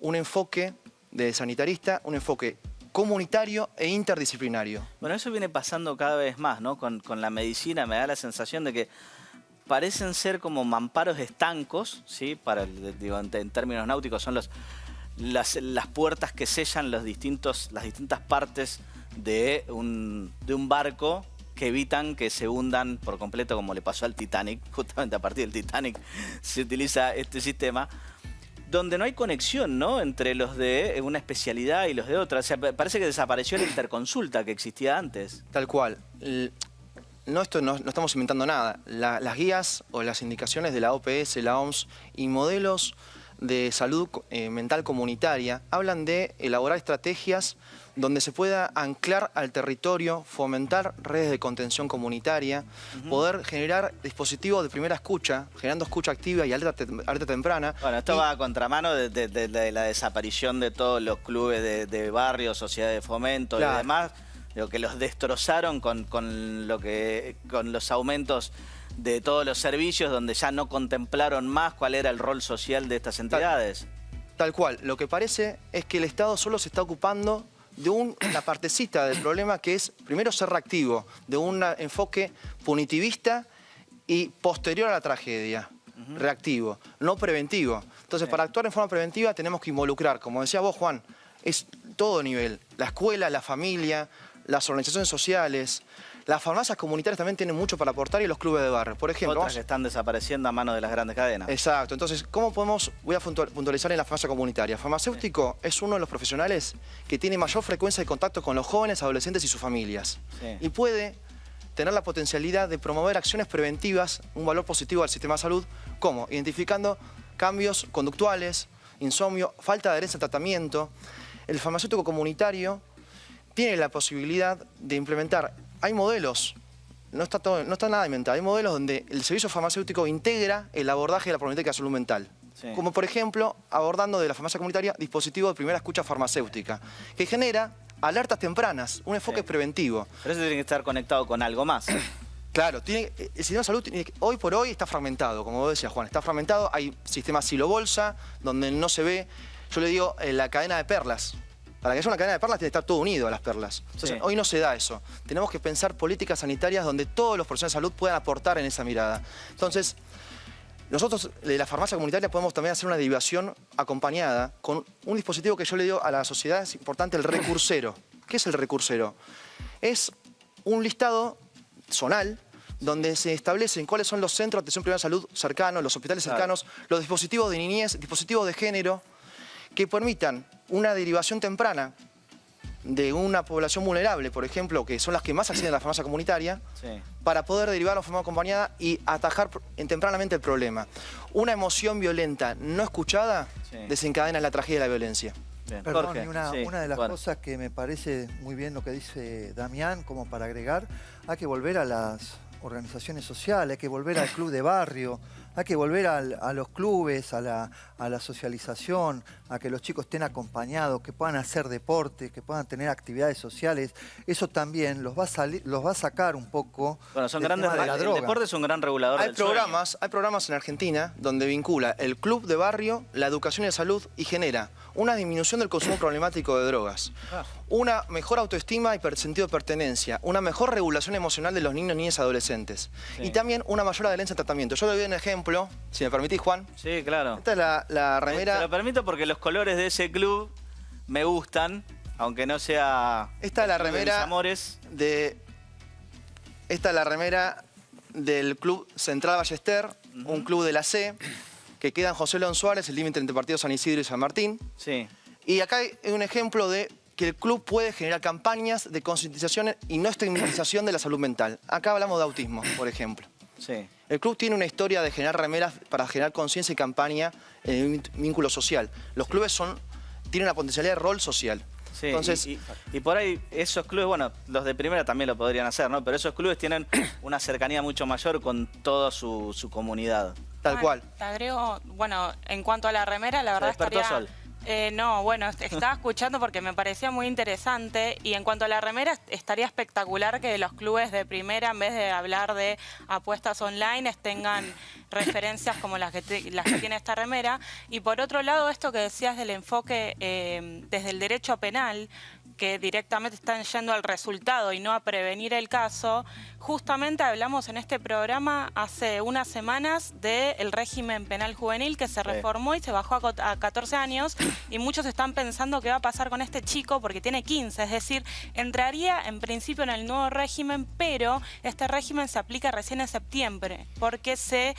un enfoque de sanitarista, un enfoque comunitario e interdisciplinario. Bueno, eso viene pasando cada vez más, ¿no? Con la medicina me da la sensación de que parecen ser como mamparos estancos, ¿sí? Digo, en términos náuticos son las puertas que sellan las distintas partes de un barco que evitan que se hundan por completo, como le pasó al Titanic. Justamente a partir del Titanic se utiliza este sistema, donde no hay conexión, ¿no?, entre los de una especialidad y los de otra. O sea, parece que desapareció la interconsulta que existía antes. Tal cual. no estamos inventando nada. Las guías o las indicaciones de la OPS, la OMS y modelos de salud mental comunitaria hablan de elaborar estrategias donde se pueda anclar al territorio, fomentar redes de contención comunitaria, poder generar dispositivos de primera escucha, generando escucha activa y alerta temprana. Bueno, esto va a contramano de la desaparición de todos los clubes de barrio, sociedades de fomento y demás, lo que los destrozaron con los aumentos de todos los servicios, donde ya no contemplaron más cuál era el rol social de estas entidades. Tal cual. Lo que parece es que el Estado solo se está ocupando de una partecita del problema, que es primero ser reactivo, de un enfoque punitivista y posterior a la tragedia. Reactivo, no preventivo. Entonces, para actuar en forma preventiva tenemos que involucrar, como decía vos, Juan, es todo nivel. La escuela, la familia, las organizaciones sociales. Las farmacias comunitarias también tienen mucho para aportar y los clubes de barrio. Por ejemplo, otras que están desapareciendo a manos de las grandes cadenas. Exacto. Entonces, ¿cómo podemos? Voy a puntualizar en la farmacia comunitaria. Farmacéutico es uno de los profesionales que tiene mayor frecuencia de contacto con los jóvenes, adolescentes y sus familias. Y puede tener la potencialidad de promover acciones preventivas, un valor positivo al sistema de salud. ¿Cómo? Identificando cambios conductuales, insomnio, falta de adherencia al tratamiento. El farmacéutico comunitario tiene la posibilidad de implementar. Hay modelos, no está nada inventado, hay modelos donde el servicio farmacéutico integra el abordaje de la problemática de salud mental. Como por ejemplo, abordando de la farmacia comunitaria dispositivos de primera escucha farmacéutica, que genera alertas tempranas, un enfoque preventivo. Pero eso tiene que estar conectado con algo más. Claro, el sistema de salud hoy por hoy está fragmentado, como vos decías, Juan, está fragmentado, hay sistemas silo-bolsa, donde no se ve, yo le digo, la cadena de perlas. Para que haya una cadena de perlas tiene que estar todo unido a las perlas. Entonces, hoy no se da eso. Tenemos que pensar políticas sanitarias donde todos los profesionales de salud puedan aportar en esa mirada. Entonces, nosotros de la farmacia comunitaria podemos también hacer una derivación acompañada con un dispositivo que yo le digo a la sociedad, es importante, el recursero. ¿Qué es el recursero? Es un listado zonal donde se establecen cuáles son los centros de atención primaria de salud cercanos, los hospitales cercanos, los dispositivos de niñez, dispositivos de género, que permitan una derivación temprana de una población vulnerable, por ejemplo, que son las que más acceden a la farmacia comunitaria, para poder derivarlo de forma acompañada y atajar tempranamente el problema. Una emoción violenta no escuchada desencadena la tragedia de la violencia. Perdón, y una de las cosas que me parece muy bien lo que dice Damián, como para agregar, hay que volver a las organizaciones sociales, hay que volver al club de barrio, hay que volver a los clubes, a la socialización, a que los chicos estén acompañados, que puedan hacer deporte, que puedan tener actividades sociales. Eso también los va a sacar un poco del tema de la droga. El deporte es un gran regulador del sueño. Hay programas en Argentina donde vincula el club de barrio, la educación y la salud y genera una disminución del consumo problemático de drogas, una mejor autoestima y sentido de pertenencia, una mejor regulación emocional de los niños, niñas y adolescentes y también una mayor adherencia al tratamiento. Yo le doy un ejemplo, si me permitís, Juan. Sí, claro. Esta es la remera. Te lo permito porque los colores de ese club me gustan, aunque no sea... Esta es la remera amores. Esta es la remera del Club Central Ballester, un club de la C, que queda en José León Suárez, el límite entre partidos San Isidro y San Martín. Y acá hay un ejemplo de que el club puede generar campañas de concientización y no estigmatización de la salud mental. Acá hablamos de autismo, por ejemplo. El club tiene una historia de generar remeras para generar conciencia y campaña en un vínculo social. Los clubes tienen una potencialidad de rol social. Entonces, y por ahí esos clubes, bueno, los de primera también lo podrían hacer, ¿no? Pero esos clubes tienen una cercanía mucho mayor con toda su comunidad. Tal cual. Te agrego, bueno, en cuanto a la remera, la verdad estaría... Sol. No, bueno, estaba escuchando porque me parecía muy interesante y en cuanto a la remera estaría espectacular que los clubes de primera, en vez de hablar de apuestas online, tengan referencias como las que tiene esta remera. Y por otro lado, esto que decías del enfoque desde el derecho penal, que directamente están yendo al resultado y no a prevenir el caso, justamente hablamos en este programa hace unas semanas del régimen penal juvenil que se reformó y se bajó a 14 años y muchos están pensando qué va a pasar con este chico porque tiene 15, es decir, entraría en principio en el nuevo régimen, pero este régimen se aplica recién en septiembre porque se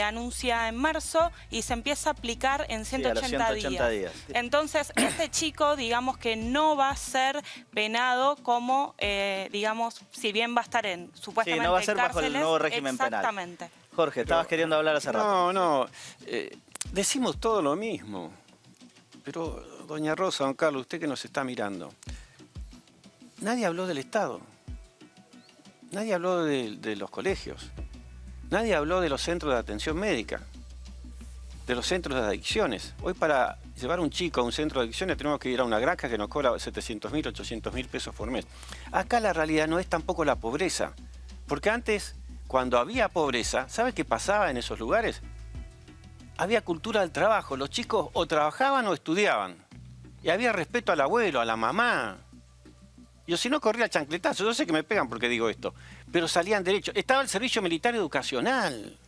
anuncia en marzo y se empieza a aplicar en 180 días. Entonces, este chico, digamos que no va a ser ser penado como, digamos, si bien va a estar en supuestamente Sí, no va a ser bajo el cárceles, nuevo régimen penal. exactamente. Jorge, estabas queriendo hablar hace rato. No, decimos todo lo mismo. Pero, doña Rosa, don Carlos, usted que nos está mirando, nadie habló del Estado. Nadie habló de los colegios. Nadie habló de los centros de atención médica, de los centros de adicciones. Hoy para llevar a un chico a un centro de adicciones tenemos que ir a una granja que nos cobra 700.000, 800.000 pesos por mes. Acá la realidad no es tampoco la pobreza. Porque antes, cuando había pobreza, ¿sabe qué pasaba en esos lugares? Había cultura del trabajo. Los chicos o trabajaban o estudiaban. Y había respeto al abuelo, a la mamá. Yo si no corría chancletazo, yo sé que me pegan porque digo esto, pero salían derechos. Estaba el servicio militar educacional.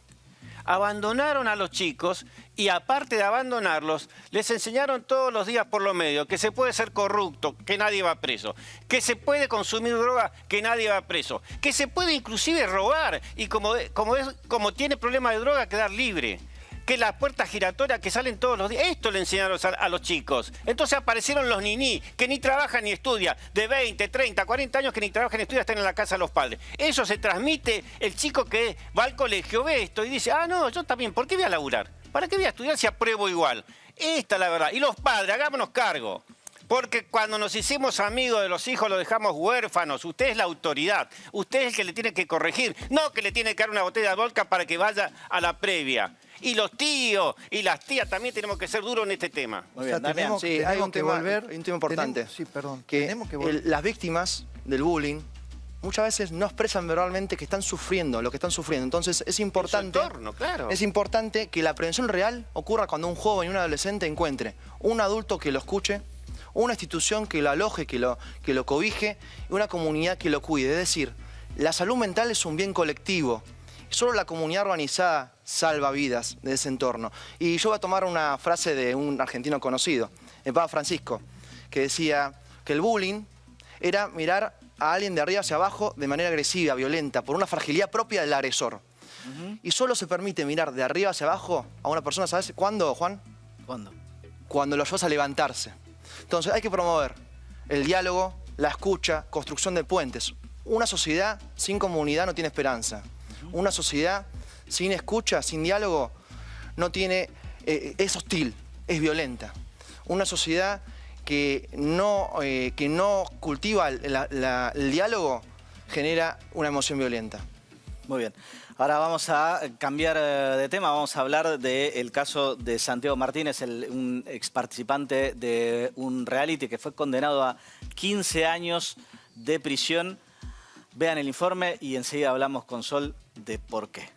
Abandonaron a los chicos y aparte de abandonarlos, les enseñaron todos los días por los medios que se puede ser corrupto, que nadie va preso, que se puede consumir droga, que nadie va preso, que se puede inclusive robar y como tiene problemas de droga quedar libre. Que la puerta giratoria que salen todos los días. Esto le enseñaron a los chicos. Entonces aparecieron los niní, que ni trabajan ni estudian, de 20, 30, 40 años que ni trabajan ni estudian, están en la casa de los padres. Eso se transmite, el chico que va al colegio ve esto y dice, ah, no, yo también, ¿por qué voy a laburar? ¿Para qué voy a estudiar si apruebo igual? Esta es la verdad. Y los padres, hagámonos cargo. Porque cuando nos hicimos amigos de los hijos los dejamos huérfanos. Usted es la autoridad. Usted es el que le tiene que corregir. No que le tiene que dar una botella de vodka para que vaya a la previa. Y los tíos y las tías también tenemos que ser duros en este tema. Muy bien, sí, hay un tema importante. Las víctimas del bullying muchas veces no expresan verbalmente que están sufriendo, lo que están sufriendo. Entonces es importante, es importante que la prevención real ocurra cuando un joven y un adolescente encuentre un adulto que lo escuche, una institución que lo aloje, que lo cobije y una comunidad que lo cuide. Es decir, la salud mental es un bien colectivo. Solo la comunidad organizada salva vidas de ese entorno. Y yo voy a tomar una frase de un argentino conocido, el Papa Francisco, que decía que el bullying era mirar a alguien de arriba hacia abajo de manera agresiva, violenta, por una fragilidad propia del agresor. Y solo se permite mirar de arriba hacia abajo a una persona, ¿sabes cuándo, Juan? ¿Cuándo? Cuando lo ayudas a levantarse. Entonces hay que promover el diálogo, la escucha, construcción de puentes. Una sociedad sin comunidad no tiene esperanza. Una sociedad sin escucha, sin diálogo, no tiene, es hostil, es violenta. Una sociedad que no cultiva el diálogo genera una emoción violenta. Muy bien. Ahora vamos a cambiar de tema, vamos a hablar del caso de Santiago Martínez, un ex participante de un reality que fue condenado a 15 años de prisión. Vean el informe y enseguida hablamos con Sol de por qué.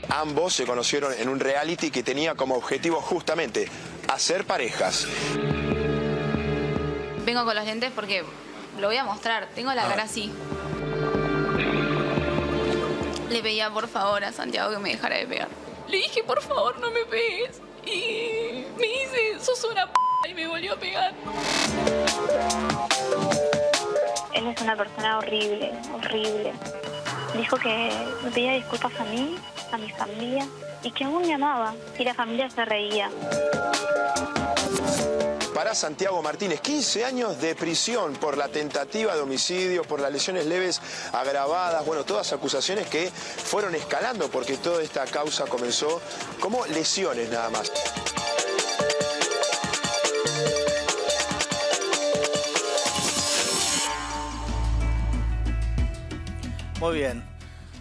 Ambos se conocieron en un reality que tenía como objetivo justamente hacer parejas. Vengo con los lentes porque lo voy a mostrar. Tengo la cara así. Le pedía por favor a Santiago que me dejara de pegar. Le dije, por favor, no me pegues. Y me dice, sos una p***, y me volvió a pegar. Él es una persona horrible, horrible. Dijo que me pedía disculpas a mí, a mi familia, y que aún me amaba. Y la familia se reía. Para Santiago Martínez, 15 años de prisión por la tentativa de homicidio, por las lesiones leves agravadas, bueno, todas acusaciones que fueron escalando porque toda esta causa comenzó como lesiones nada más. Muy bien.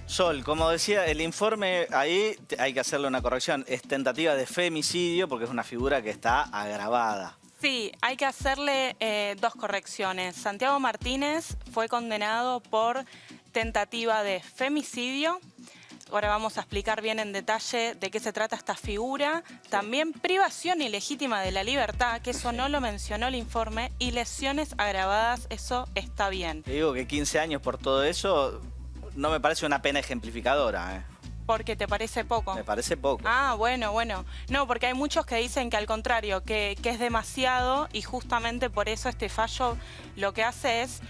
Sol, como decía, el informe ahí hay que hacerle una corrección. Es tentativa de femicidio porque es una figura que está agravada. Sí, hay que hacerle dos correcciones. Santiago Martínez fue condenado por tentativa de femicidio. Ahora vamos a explicar bien en detalle de qué se trata esta figura. También privación ilegítima de la libertad, que eso no lo mencionó el informe, y lesiones agravadas, eso está bien. Te digo que 15 años por todo eso no me parece una pena ejemplificadora, ¿Porque te parece poco? Me parece poco. Ah, bueno. No, porque hay muchos que dicen que al contrario, que es demasiado y justamente por eso este fallo lo que hace es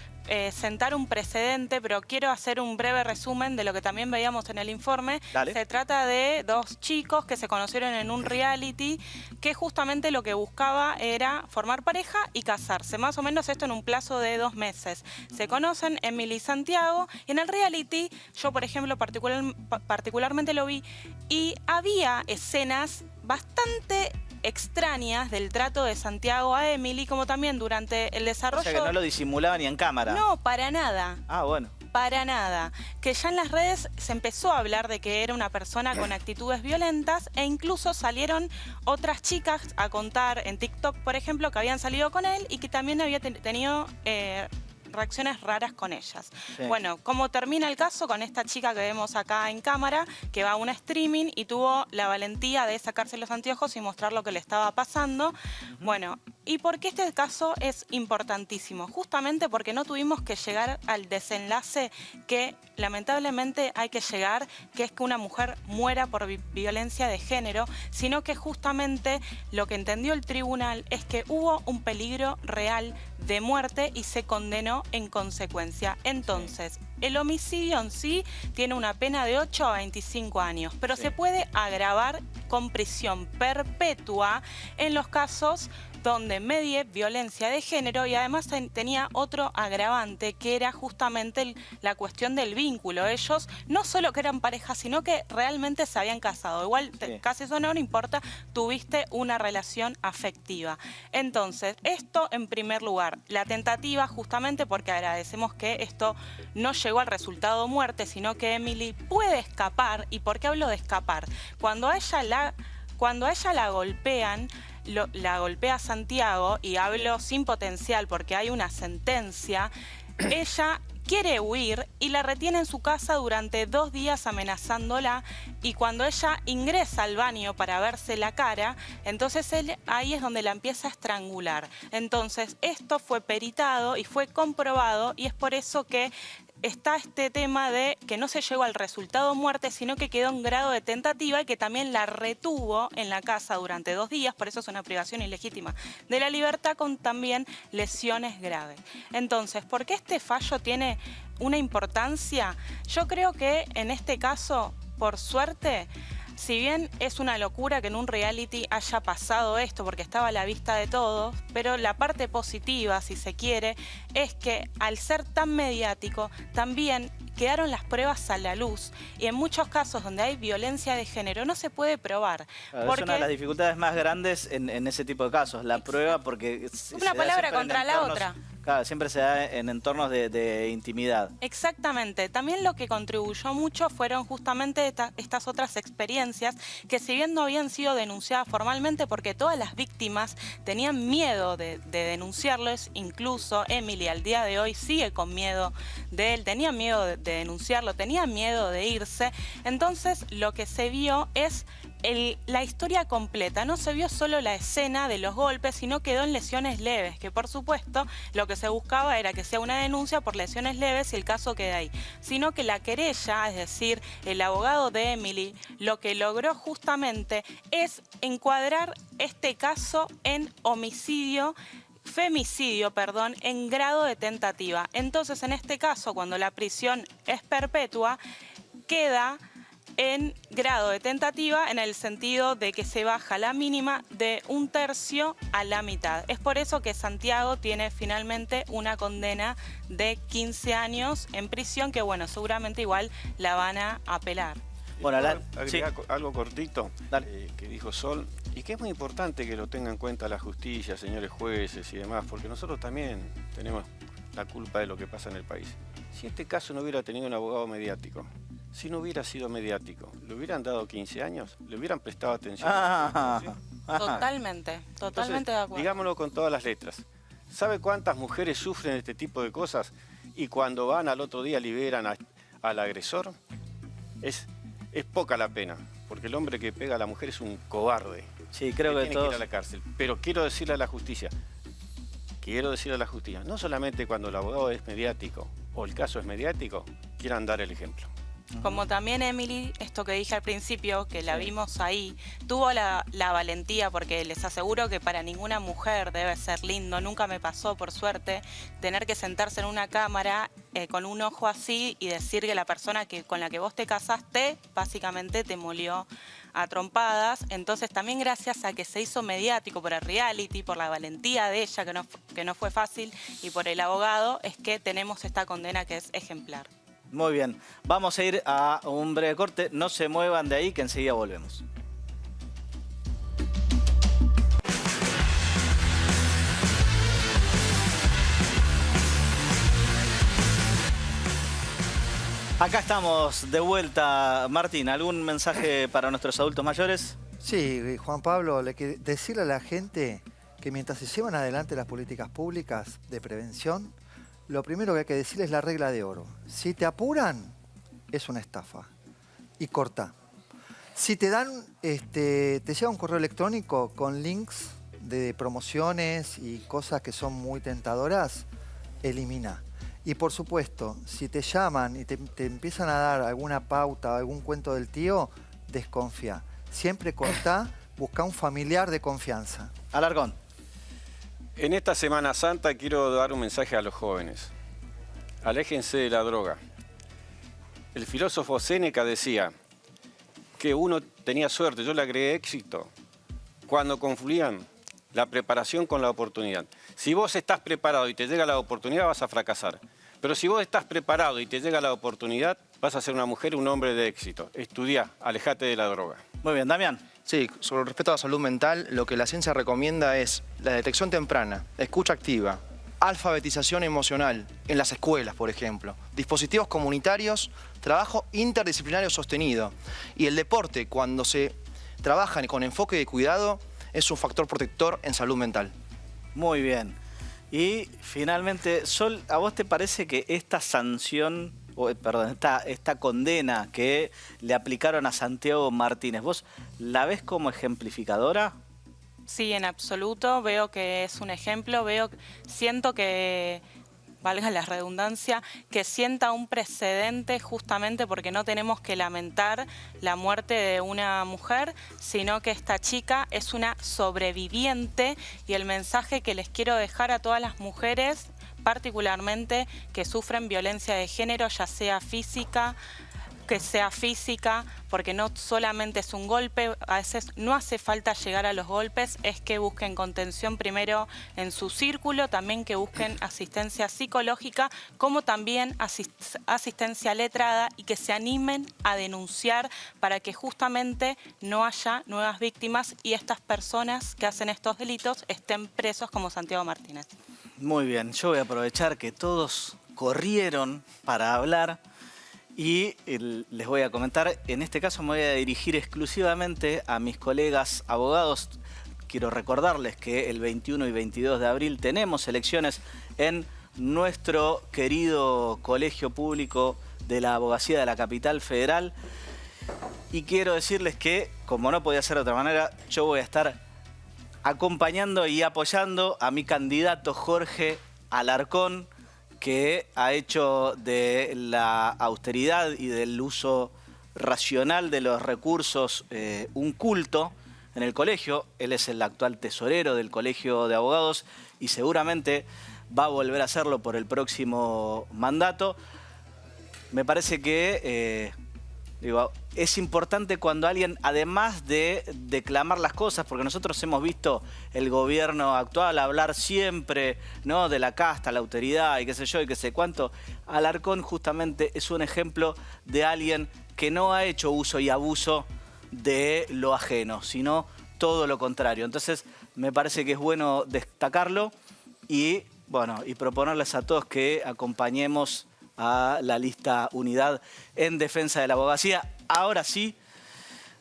sentar un precedente, pero quiero hacer un breve resumen de lo que también veíamos en el informe. Dale. Se trata de dos chicos que se conocieron en un reality que justamente lo que buscaba era formar pareja y casarse. Más o menos esto en un plazo de 2 meses. Se conocen Emily y Santiago y en el reality yo, por ejemplo, particularmente lo vi y había escenas bastante extrañas del trato de Santiago a Emily, como también durante el desarrollo... O sea que no lo disimulaba ni en cámara. No, para nada. Ah, bueno. Para nada. Que ya en las redes se empezó a hablar de que era una persona con actitudes violentas e incluso salieron otras chicas a contar en TikTok, por ejemplo, que habían salido con él y que también había tenido... reacciones raras con ellas. Sí. Bueno, ¿cómo termina el caso? Con esta chica que vemos acá en cámara, que va a un streaming y tuvo la valentía de sacarse los anteojos y mostrar lo que le estaba pasando. Bueno, ¿y por qué este caso es importantísimo? Justamente porque no tuvimos que llegar al desenlace que lamentablemente hay que llegar, que es que una mujer muera por violencia de género, sino que justamente lo que entendió el tribunal es que hubo un peligro real de muerte y se condenó en consecuencia. Entonces, el homicidio en sí tiene una pena de 8 a 25 años, pero se puede agravar con prisión perpetua en los casos donde medie violencia de género y además tenía otro agravante que era justamente la cuestión del vínculo. Ellos no solo que eran pareja, sino que realmente se habían casado. Igual, casi eso no importa, tuviste una relación afectiva. Entonces, esto en primer lugar. La tentativa, justamente porque agradecemos que esto no llegó al resultado muerte, sino que Emily puede escapar. ¿Y por qué hablo de escapar? Cuando a ella la golpean, la golpea Santiago, y hablo sin potencial porque hay una sentencia, ella quiere huir y la retiene en su casa durante 2 días amenazándola, y cuando ella ingresa al baño para verse la cara, entonces él ahí es donde la empieza a estrangular. Entonces esto fue peritado y fue comprobado y es por eso que está este tema de que no se llegó al resultado muerte, sino que quedó en grado de tentativa y que también la retuvo en la casa durante 2 días, por eso es una privación ilegítima de la libertad con también lesiones graves. Entonces, ¿por qué este fallo tiene una importancia? Yo creo que en este caso, por suerte, si bien es una locura que en un reality haya pasado esto porque estaba a la vista de todos, pero la parte positiva, si se quiere, es que al ser tan mediático también quedaron las pruebas a la luz y en muchos casos donde hay violencia de género no se puede probar. Claro, porque es una de las dificultades más grandes en ese tipo de casos, la prueba, porque... Una palabra contra la otra. Claro, siempre se da en entornos de intimidad. Exactamente. También lo que contribuyó mucho fueron justamente estas otras experiencias que, si bien no habían sido denunciadas formalmente porque todas las víctimas tenían miedo de denunciarlos, incluso Emily al día de hoy sigue con miedo de él, tenía miedo de denunciarlo, tenía miedo de irse. Entonces lo que se vio es la historia completa. No se vio solo la escena de los golpes, sino quedó en lesiones leves, que por supuesto lo que se buscaba era que sea una denuncia por lesiones leves y el caso queda ahí. Sino que la querella, es decir, el abogado de Emily, lo que logró justamente es encuadrar este caso en femicidio, en grado de tentativa. Entonces, en este caso, cuando la prisión es perpetua, queda en grado de tentativa en el sentido de que se baja la mínima de 1/3 a la mitad. Es por eso que Santiago tiene finalmente una condena de 15 años en prisión, que bueno, seguramente igual la van a apelar. Bueno, algo cortito que dijo Sol, y que es muy importante que lo tenga en cuenta la justicia, señores jueces y demás, porque nosotros también tenemos la culpa de lo que pasa en el país. Si este caso no hubiera tenido un abogado mediático, si no hubiera sido mediático, ¿le hubieran dado 15 años? ¿Le hubieran prestado atención? Totalmente Entonces, de acuerdo. Digámoslo con todas las letras. ¿Sabe cuántas mujeres sufren este tipo de cosas y cuando van al otro día liberan al agresor? Es poca la pena, porque el hombre que pega a la mujer es un cobarde. Sí, creo que tiene que ir a la cárcel. Pero quiero decirle a la justicia, no solamente cuando el abogado es mediático o el caso es mediático, quieran dar el ejemplo. Como también Emily, esto que dije al principio, que la vimos ahí, tuvo la valentía, porque les aseguro que para ninguna mujer debe ser lindo, nunca me pasó, por suerte, tener que sentarse en una cámara con un ojo así y decir que la persona con la que vos te casaste, básicamente te molió a trompadas. Entonces también gracias a que se hizo mediático por el reality, por la valentía de ella, que no fue fácil, y por el abogado, es que tenemos esta condena que es ejemplar. Muy bien, vamos a ir a un breve corte. No se muevan de ahí, que enseguida volvemos. Acá estamos de vuelta. Martín, ¿algún mensaje para nuestros adultos mayores? Sí, Juan Pablo, decirle a la gente que mientras se llevan adelante las políticas públicas de prevención, lo primero que hay que decirles es la regla de oro. Si te apuran, es una estafa. Y corta. Si te dan, te llega un correo electrónico con links de promociones y cosas que son muy tentadoras, elimina. Y por supuesto, si te llaman y te empiezan a dar alguna pauta o algún cuento del tío, desconfía. Siempre corta, busca un familiar de confianza. Alarcón. En esta Semana Santa quiero dar un mensaje a los jóvenes. Aléjense de la droga. El filósofo Séneca decía que uno tenía suerte, yo le agregué éxito, cuando confluían la preparación con la oportunidad. Si vos estás preparado y te llega la oportunidad, vas a fracasar. Pero si vos estás preparado y te llega la oportunidad, vas a ser una mujer, un hombre de éxito. Estudiá, alejate de la droga. Muy bien, Damián. Sí, sobre respecto a la salud mental, lo que la ciencia recomienda es la detección temprana, escucha activa, alfabetización emocional en las escuelas, por ejemplo, dispositivos comunitarios, trabajo interdisciplinario sostenido. Y el deporte, cuando se trabaja con enfoque de cuidado, es un factor protector en salud mental. Muy bien. Y finalmente, Sol, ¿a vos te parece que esta sanción, esta condena que le aplicaron a Santiago Martínez, vos la ves como ejemplificadora? Sí, en absoluto. Veo que es un ejemplo. Siento que, valga la redundancia, que sienta un precedente justamente porque no tenemos que lamentar la muerte de una mujer, sino que esta chica es una sobreviviente, y el mensaje que les quiero dejar a todas las mujeres, particularmente que sufren violencia de género, ya sea física, porque no solamente es un golpe, a veces no hace falta llegar a los golpes, es que busquen contención primero en su círculo, también que busquen asistencia psicológica, como también asistencia letrada, y que se animen a denunciar para que justamente no haya nuevas víctimas y estas personas que hacen estos delitos estén presos como Santiago Martínez. Muy bien, yo voy a aprovechar que todos corrieron para hablar. Y les voy a comentar, en este caso me voy a dirigir exclusivamente a mis colegas abogados. Quiero recordarles que el 21 y 22 de abril tenemos elecciones en nuestro querido Colegio Público de la Abogacía de la Capital Federal. Y quiero decirles que, como no podía ser de otra manera, yo voy a estar acompañando y apoyando a mi candidato Jorge Alarcón, que ha hecho de la austeridad y del uso racional de los recursos un culto en el colegio. Él es el actual tesorero del Colegio de Abogados y seguramente va a volver a hacerlo por el próximo mandato. Me parece que es importante cuando alguien, además de declamar las cosas, porque nosotros hemos visto el gobierno actual hablar siempre, ¿no?, de la casta, la autoridad y qué sé yo y qué sé cuánto. Alarcón justamente es un ejemplo de alguien que no ha hecho uso y abuso de lo ajeno, sino todo lo contrario. Entonces me parece que es bueno destacarlo y, bueno, y proponerles a todos que acompañemos a la lista Unidad en Defensa de la Abogacía. Ahora sí,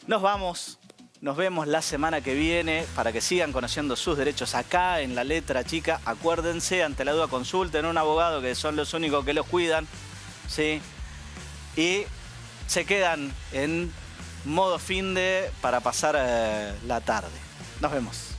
nos vamos. Nos vemos la semana que viene para que sigan conociendo sus derechos acá en La Letra Chica. Acuérdense, ante la duda consulten a un abogado, que son los únicos que los cuidan, ¿sí? Y se quedan en modo finde para pasar la tarde. Nos vemos.